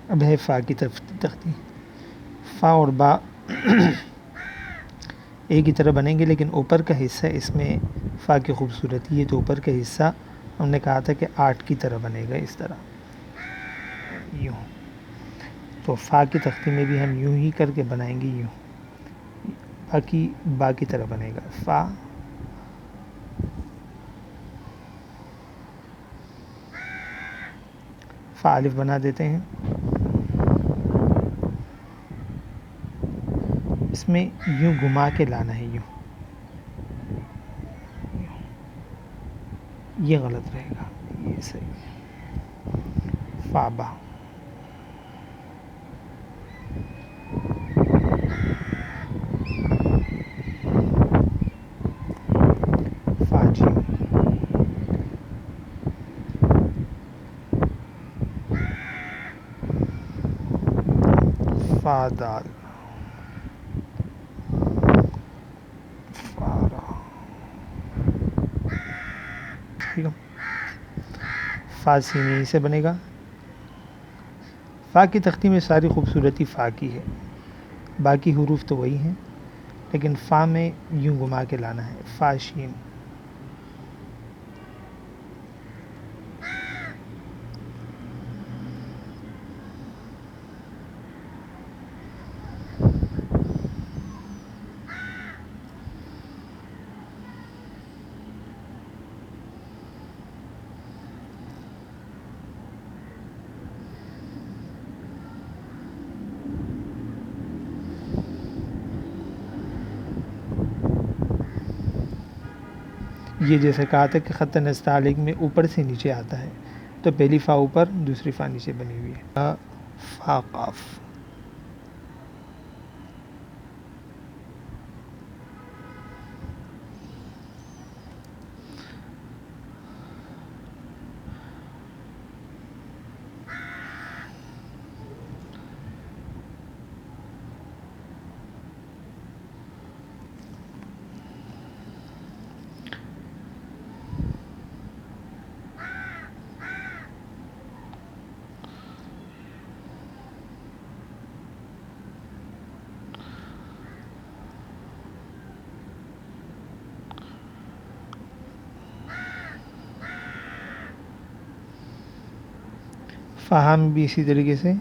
اب ہے فا کی تختی. فا اور با ایک ہی طرح بنیں گے، لیکن اوپر کا حصہ اس میں فا کی خوبصورتی ہے تو اوپر کا حصہ ہم نے کہا تھا کہ 8 کی طرح بنے گا، اس طرح یوں. تو فا کی تختی میں بھی ہم یوں ہی کر کے بنائیں گے، یوں. باقی با کی طرح بنے گا. فا فا الف بنا دیتے ہیں. اس میں یوں گھما کے لانا ہے، یوں. یہ غلط رہے گا، یہ صحیح. فا با فا جیم فا دال فا را. ٹھیک ہے. فا سین یہیں سے بنے گا. فا کی تختی میں ساری خوبصورتی فا کی ہے، باقی حروف تو وہی ہیں، لیکن فا میں یوں گھما کے لانا ہے. فا شین. یہ جیسے کہا تھا کہ خط نستعلیق میں اوپر سے نیچے آتا ہے، تو پہلی فا اوپر دوسری فا نیچے بنی ہوئی ہے. فا قاف. فہا میں بھی اسی طریقے سے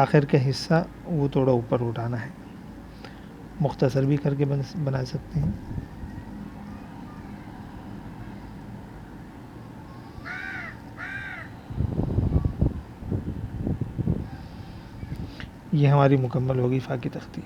آخر کا حصہ وہ تھوڑا اوپر اٹھانا ہے. مختصر بھی کر کے بنا سکتے ہیں. یہ ہماری مکمل ہوگی فا کی تختی.